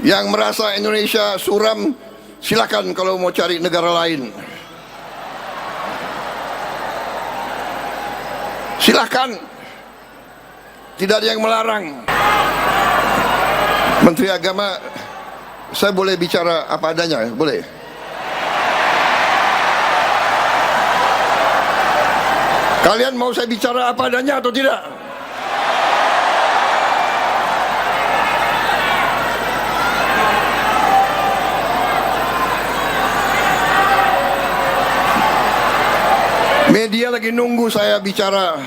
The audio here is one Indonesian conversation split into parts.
Yang merasa Indonesia suram, silakan kalau mau cari negara lain. Silakan, tidak ada yang melarang. Menteri Agama, saya boleh bicara apa adanya, boleh? Kalian mau saya bicara apa adanya atau tidak? Media lagi nunggu saya bicara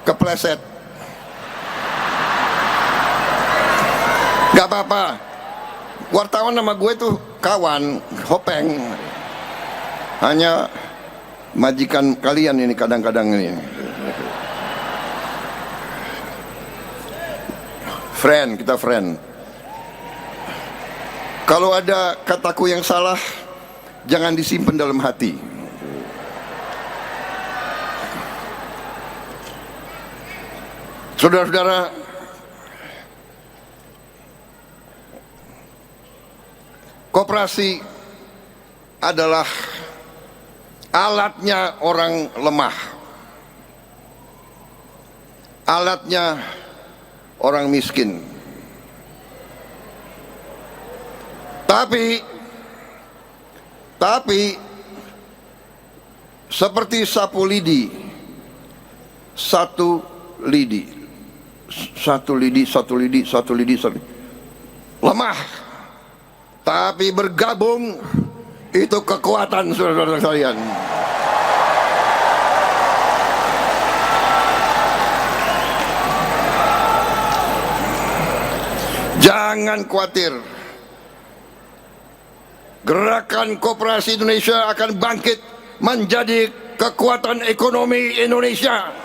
kepleset. Gak apa-apa, wartawan sama gue tuh kawan, hopeng. Hanya majikan kalian ini kadang-kadang ini. Friend, kita friend. Kalau ada kataku yang salah, jangan disimpan dalam hati. Saudara-saudara, koperasi adalah alatnya orang lemah, alatnya orang miskin. Tapi seperti sapu lidi, satu lidi, lemah. Tapi bergabung itu kekuatan, saudara-saudara sekalian. Jangan khawatir, gerakan koperasi Indonesia akan bangkit menjadi kekuatan ekonomi Indonesia.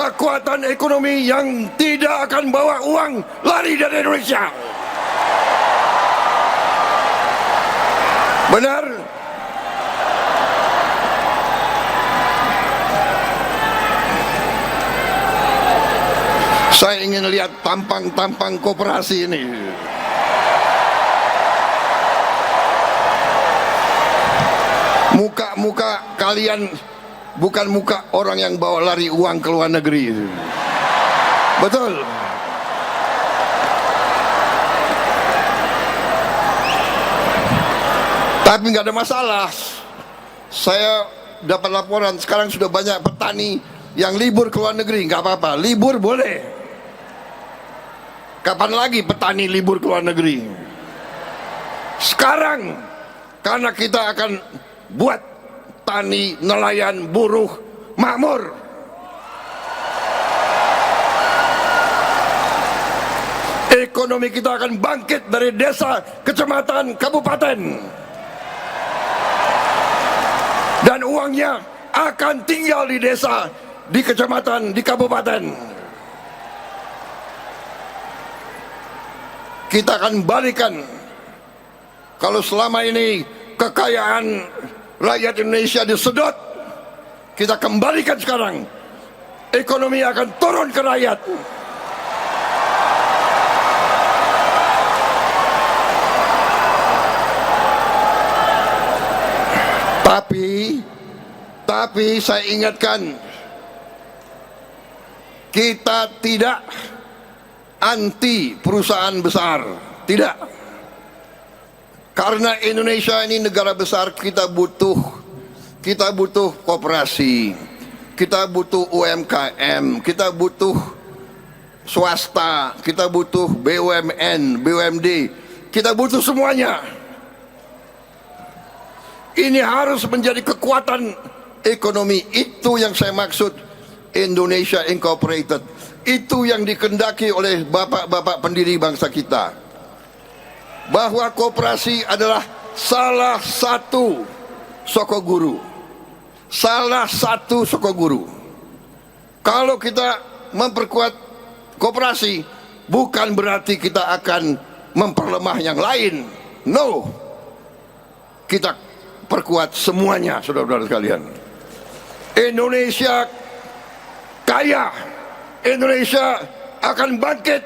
Kekuatan ekonomi yang tidak akan bawa uang lari dari Indonesia. Benar? Saya ingin lihat tampang-tampang koperasi ini. Muka-muka kalian bukan muka orang yang bawa lari uang ke luar negeri. Betul. Tapi nggak ada masalah. Saya dapat laporan sekarang sudah banyak petani yang libur ke luar negeri. Nggak apa-apa, libur boleh. Kapan lagi petani libur ke luar negeri? Sekarang, karena kita akan buat tani, nelayan, buruh makmur. Ekonomi kita akan bangkit dari desa, kecamatan, kabupaten. Dan uangnya akan tinggal di desa, di kecamatan, di kabupaten. Kita akan balikan. Kalau selama ini kekayaan rakyat Indonesia disedot, kita kembalikan sekarang. Ekonomi akan turun ke rakyat. Tapi saya ingatkan, kita tidak anti perusahaan besar, tidak. Karena Indonesia ini negara besar, kita butuh koperasi, kita butuh UMKM, kita butuh swasta, kita butuh BUMN, BUMD, kita butuh semuanya. Ini harus menjadi kekuatan ekonomi. Itu yang saya maksud Indonesia Incorporated. Itu yang dikehendaki oleh bapak-bapak pendiri bangsa kita, bahwa koperasi adalah salah satu sokoguru. Salah satu sokoguru. Kalau kita memperkuat koperasi, bukan berarti kita akan memperlemah yang lain. No, kita perkuat semuanya, saudara-saudara sekalian. Indonesia kaya, Indonesia akan bangkit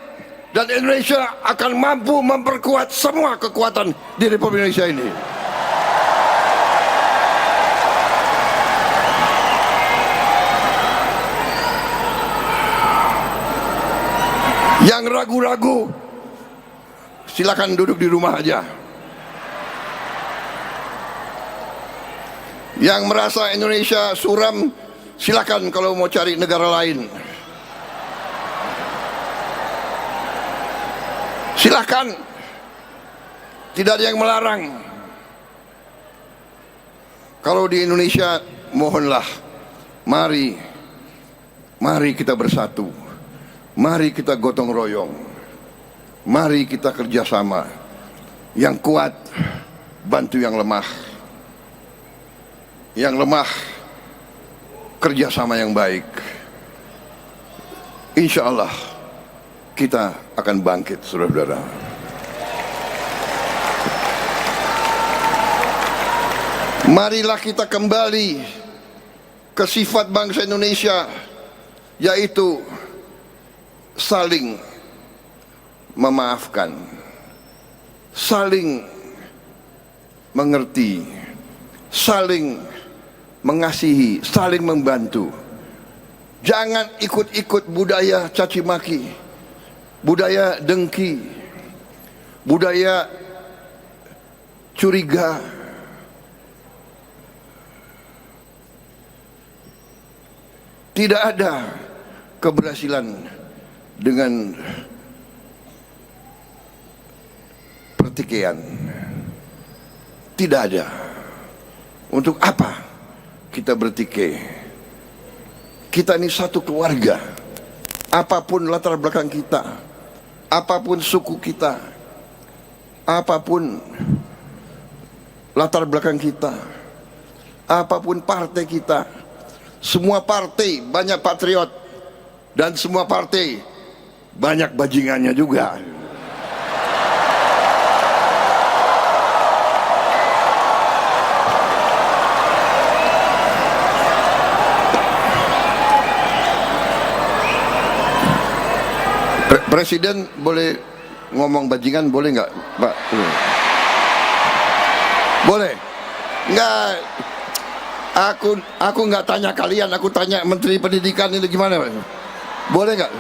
dan Indonesia akan mampu memperkuat semua kekuatan di Republik Indonesia ini. Yang ragu-ragu, silakan duduk di rumah aja. Yang merasa Indonesia suram, silakan kalau mau cari negara lain. Silakan, tidak ada yang melarang. Kalau di Indonesia, mohonlah, mari kita bersatu, mari kita gotong royong, mari kita kerjasama. Yang kuat bantu yang lemah, yang lemah kerjasama yang baik. Insya Allah kita akan bangkit, saudara-saudara. Marilah kita kembali ke sifat bangsa Indonesia, yaitu saling memaafkan, saling mengerti, saling mengasihi, saling membantu. Jangan ikut-ikut budaya caci maki, budaya dengki, budaya curiga. Tidak ada keberhasilan dengan pertikaian. Tidak ada. Untuk apa kita bertikai? Kita ini satu keluarga. Apapun latar belakang kita, apapun suku kita, apapun latar belakang kita, apapun partai kita, semua partai banyak patriot dan semua partai banyak bajingannya juga. Presiden boleh ngomong bajingan, boleh nggak, Pak? Boleh? Nggak. Aku nggak tanya kalian, aku tanya Menteri Pendidikan ini gimana, Pak? Boleh nggak?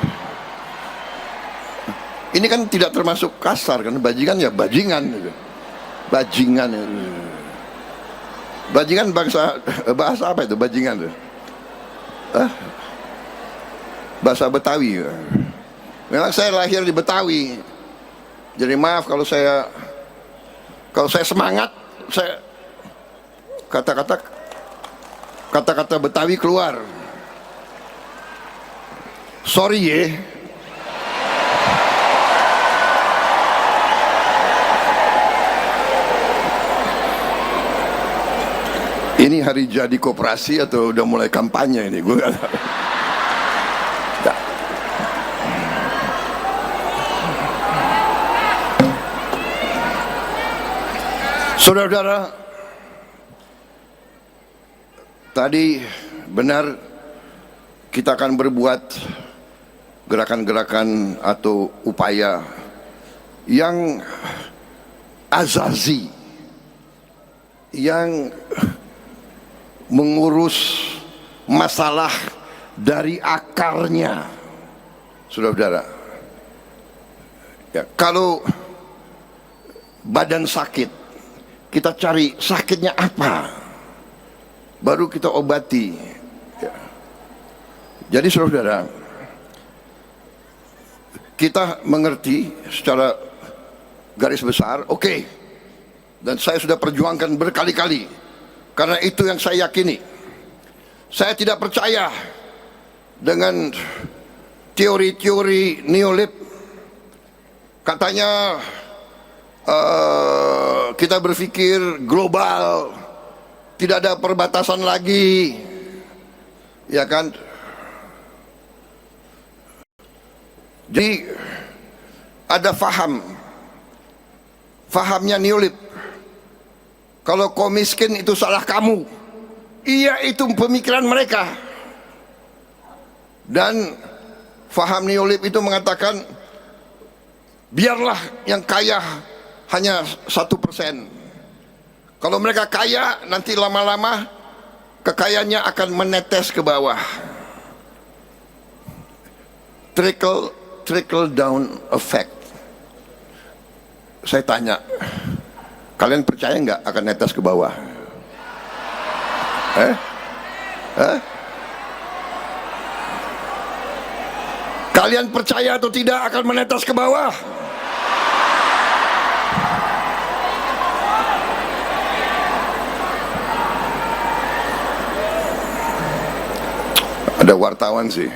Ini kan tidak termasuk kasar kan, bajingan ya bajingan, bajingan. Bajingan bahasa apa itu bajingan? Bahasa Betawi. Memang saya lahir di Betawi, jadi maaf kalau saya semangat, saya kata-kata Betawi keluar. Sorry ya. Ini hari jadi koperasi atau udah mulai kampanye ini, gue gak tahu. Saudara-saudara, tadi benar kita akan berbuat gerakan-gerakan atau upaya yang azazi, yang mengurus masalah dari akarnya, saudara-saudara. Ya, kalau badan sakit, kita cari sakitnya apa, baru kita obati. Ya. Jadi saudara, kita mengerti secara garis besar, oke. Dan saya sudah perjuangkan berkali-kali, karena itu yang saya yakini. Saya tidak percaya dengan teori-teori neolib. Katanya kita berpikir global, tidak ada perbatasan lagi, ya kan? Jadi ada fahamnya neolib. Kalau kau miskin itu salah kamu. Iya, itu pemikiran mereka. Dan faham neolib itu mengatakan biarlah yang kaya hanya 1%. Kalau mereka kaya, nanti lama-lama kekayaannya akan menetes ke bawah. Trickle down effect. Saya tanya, kalian percaya nggak akan netes ke bawah? Kalian percaya atau tidak akan menetes ke bawah? Ada wartawan sih.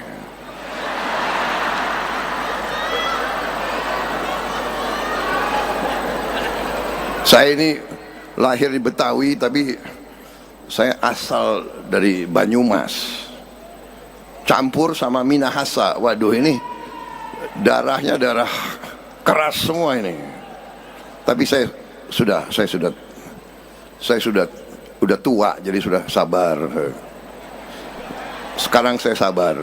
Saya ini lahir di Betawi, tapi saya asal dari Banyumas, campur sama Minahasa. Waduh, ini darahnya darah keras semua ini. Tapi saya sudah tua, jadi sudah sabar. Sekarang saya sabar.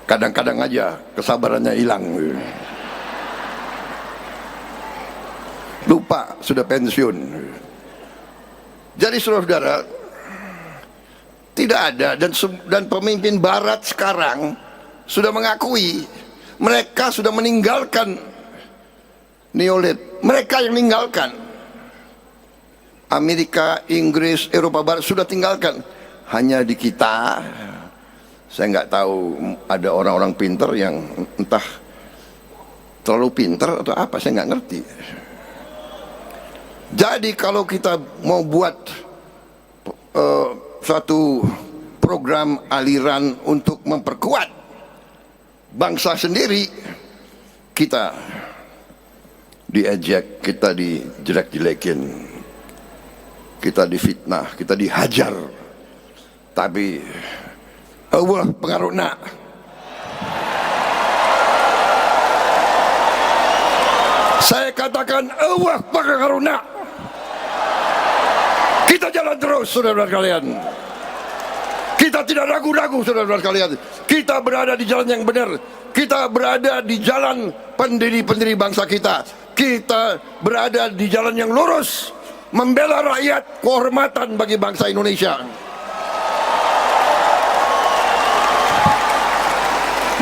Kadang-kadang aja kesabarannya hilang. Lupa sudah pensiun. Jadi saudara-saudara, tidak ada, dan pemimpin barat sekarang sudah mengakui mereka sudah meninggalkan neolit. Mereka yang meninggalkan. Amerika, Inggris, Eropa Barat sudah tinggalkan. Hanya di kita, saya nggak tahu, ada orang-orang pinter yang entah terlalu pinter atau apa, saya nggak ngerti. Jadi kalau kita mau buat suatu program aliran untuk memperkuat bangsa sendiri, kita diejek, kita dijelek-jelekin, kita difitnah, kita dihajar. Tapi Allah pengaruhna. Saya katakan Allah pengaruhna. Kita jalan terus, saudara-saudara kalian. Kita tidak ragu-ragu, saudara-saudara kalian. Kita berada di jalan yang benar. Kita berada di jalan pendiri-pendiri bangsa kita. Kita berada di jalan yang lurus, membela rakyat, kehormatan bagi bangsa Indonesia.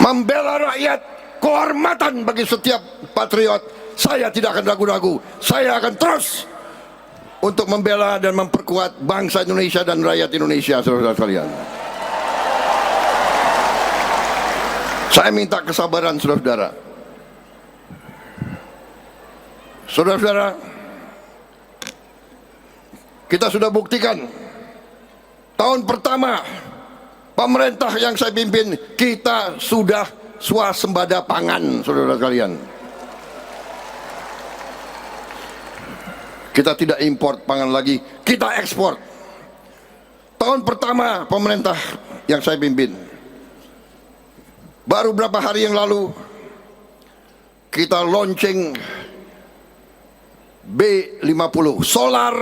Membela rakyat, kehormatan bagi setiap patriot. Saya tidak akan ragu-ragu. Saya akan terus untuk membela dan memperkuat bangsa Indonesia dan rakyat Indonesia, saudara-saudara sekalian. Saya minta kesabaran, saudara-saudara. Saudara-saudara, kita sudah buktikan tahun pertama pemerintah yang saya pimpin, kita sudah swasembada pangan, saudara-saudara sekalian. Kita tidak import pangan lagi, kita ekspor. Tahun pertama pemerintah yang saya pimpin, baru berapa hari yang lalu kita launching B50 solar,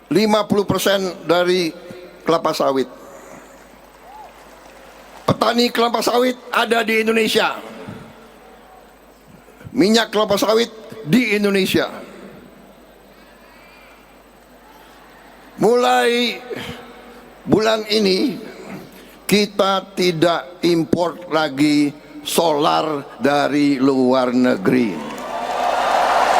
50% dari kelapa sawit. Petani kelapa sawit ada di Indonesia, minyak kelapa sawit di Indonesia. Mulai bulan ini kita tidak impor lagi solar dari luar negeri.